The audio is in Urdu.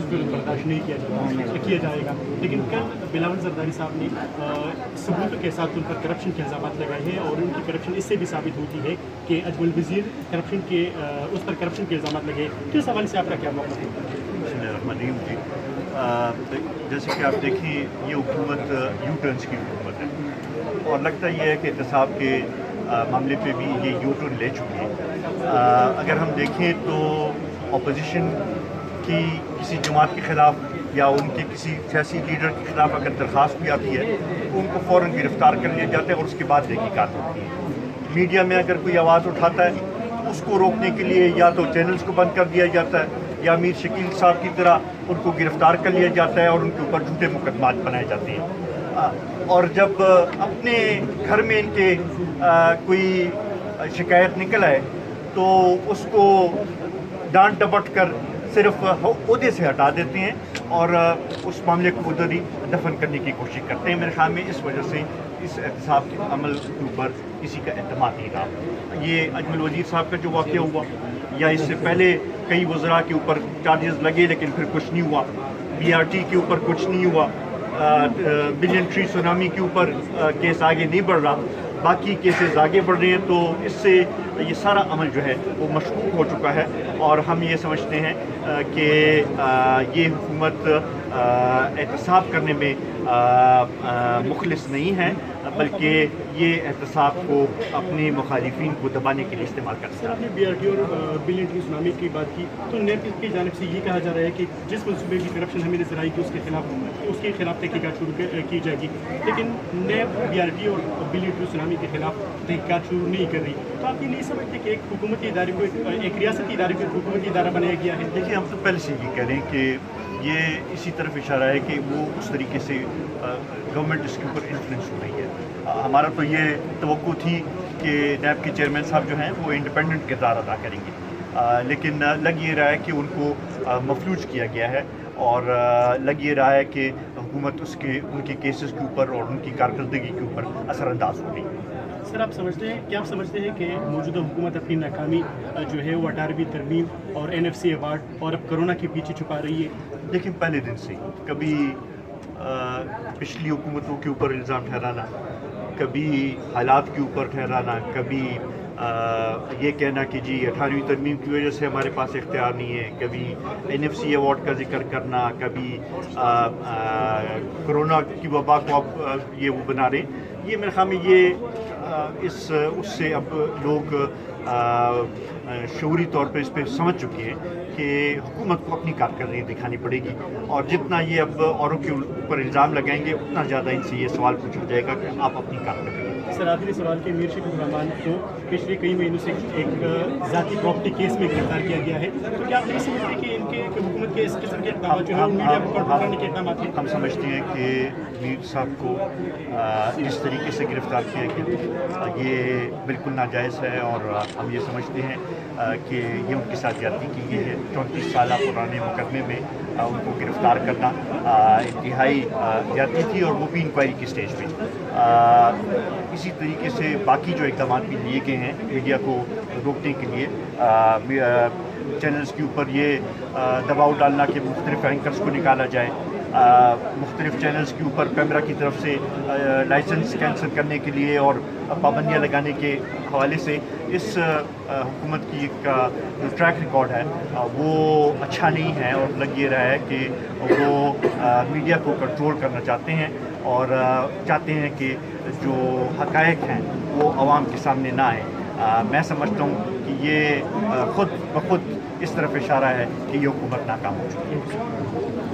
مسلسل برداشت نہیں کیا جائے گا. لیکن کل بلاول زرداری صاحب نے ثبوت کے ساتھ ان پر کرپشن کے الزامات لگائے ہیں اور ان کی کرپشن اس سے بھی ثابت ہوتی ہے کہ اجمل وزیر کرپشن کے اس پر کرپشن کے الزامات لگے. تو اس حوالے سے آپ کا کیا موقف ہے؟ بسم اللہ الرحمن الرحیم. جی جیسے کہ آپ دیکھیں یہ حکومت یو ٹرنس کی حکومت ہے اور لگتا یہ ہے کہ احتساب کے معاملے پہ بھی یہ یو ٹرن لے چکی ہے. اگر ہم دیکھیں تو اپوزیشن کی کسی جماعت کے خلاف یا ان کے کسی سیاسی لیڈر کے خلاف اگر درخواست بھی آتی ہے تو ان کو فوراً گرفتار کر لیا جاتا ہے اور اس کے بعد تحقیقات ہوتی ہے. میڈیا میں اگر کوئی آواز اٹھاتا ہے اس کو روکنے کے لیے یا تو چینلز کو بند کر دیا جاتا ہے یا امیر شکیل صاحب کی طرح ان کو گرفتار کر لیا جاتا ہے اور ان کے اوپر جھوٹے مقدمات بنائے جاتے ہیں. اور جب اپنے گھر میں ان کے کوئی شکایت نکل آئے تو اس کو ڈانٹ ڈپٹ کر صرف عہدے سے ہٹا دیتے ہیں اور اس معاملے کو ادھر ہی دفن کرنے کی کوشش کرتے ہیں. میرے خیال میں اس وجہ سے اس احتساب کے عمل کے اوپر کسی کا اعتماد نہیں رہا. یہ اجمل وزیر صاحب کا جو واقعہ ہوا یا اس سے پہلے کئی وزراء کے اوپر چارجز لگے لیکن پھر کچھ نہیں ہوا, بی آر ٹی کے اوپر کچھ نہیں ہوا, بلین ٹری سونامی کے اوپر کیس آگے نہیں بڑھ رہا, باقی کیسز آگے بڑھ رہے ہیں. تو اس سے یہ سارا عمل جو ہے وہ مشکوک ہو چکا ہے اور ہم یہ سمجھتے ہیں کہ یہ حکومت احتساب کرنے میں مخلص نہیں ہے بلکہ یہ احتساب کو اپنے مخالفین کو دبانے کے لیے استعمال کرتا ہے. سر آپ نے بی آر ٹی اور بلین ٹری سونامی کی بات کی تو نیب کی جانب سے یہ کہا جا رہا ہے کہ جس منصوبے کی کرپشن ہمیں نظر آئی کہ اس کے خلاف تحقیقات شروع کی جائے گی, لیکن نیب بی آر ٹی اور بلین ٹری سونامی کے خلاف تحقیقات شروع نہیں کر رہی. تو آپ یہ نہیں سمجھتے کہ ایک حکومتی ادارے کو ایک ریاستی ادارے کو ایک حکومتی ادارہ بنایا گیا ہے؟ دیکھیے ہم تو پہلے سے یہ کہہ رہے ہیں کہ یہ اسی طرف اشارہ ہے کہ وہ اس طریقے سے گورنمنٹ اس کے اوپر انفلوئنس ہو رہی ہے. ہمارا تو یہ توقع تھی کہ نیب کے چیئرمین صاحب جو ہیں وہ انڈیپینڈنٹ کردار ادا کریں گے, لیکن لگ یہ رہا ہے کہ ان کو مفلوج کیا گیا ہے اور لگ یہ رہا ہے کہ حکومت ان کے کیسز کے اوپر اور ان کی کارکردگی کے اوپر اثر انداز ہو رہی ہے. سر آپ سمجھتے ہیں کہ موجودہ حکومت اپنی ناکامی جو ہے وہ 18ویں ترمیم اور NFC ایوارڈ اور اب کرونا کے پیچھے چھپا رہی ہے؟ لیکن پہلے دن سے کبھی پچھلی حکومتوں کے اوپر الزام ٹھہرانا, کبھی حالات کے اوپر ٹھہرانا, کبھی یہ کہنا کہ جی 18ویں ترمیم کی وجہ سے ہمارے پاس اختیار نہیں ہے, کبھی NFC ایوارڈ کا ذکر کرنا, کبھی کرونا کی وبا کو اب یہ وہ بنا رہے. یہ میرے خیال میں یہ اس سے اب لوگ شعوری طور پہ اس پہ سمجھ چکے ہیں کہ حکومت کو اپنی کارکردگی دکھانی پڑے گی اور جتنا یہ اب اوروں کے اوپر الزام لگائیں گے اتنا زیادہ ان سے یہ سوال پوچھا جائے گا کہ آپ اپنی کارکردگی. سر آخری سوال کہ میر شکیل الرحمان کو پچھلے کئی مہینوں سے ایک ذاتی پراپرٹی کیس میں گرفتار کیا گیا ہے, تو کیا آپ نہیں سمجھتے کہ ان کے حکومت کے اس قسم کے اقدامات جو ہے میڈیا کو کنٹرول کرنے کے اقدامات ہیں؟ ہم سمجھتے ہیں کہ میر صاحب کو اس طریقے سے گرفتار کیا گیا یہ بالکل ناجائز ہے اور ہم یہ سمجھتے ہیں کہ یہ ان کے ساتھ زیادتی کی گئی ہے. 34 سالہ پرانے مقدمے میں ان کو گرفتار کرنا انتہائی زیادتی تھی اور وہ بھی انکوائری کی سٹیج پہ. اسی طریقے سے باقی جو اقدامات بھی لیے گئے ہیں میڈیا کو روکنے کے لیے, چینلز کے اوپر یہ دباؤ ڈالنا کہ مختلف اینکرز کو نکالا جائے, مختلف چینلز کے اوپر پیمرا کی طرف سے لائسنس کینسل کرنے کے لیے اور پابندیاں لگانے کے حوالے سے اس حکومت کی ایک جو ٹریک ریکارڈ ہے وہ اچھا نہیں ہے اور لگ یہ رہا ہے کہ وہ میڈیا کو کنٹرول کرنا چاہتے ہیں اور چاہتے ہیں کہ جو حقائق ہیں وہ عوام کے سامنے نہ آئیں. میں سمجھتا ہوں کہ یہ خود بخود اس طرف اشارہ ہے کہ یہ حکومت ناکام ہو چکی ہے.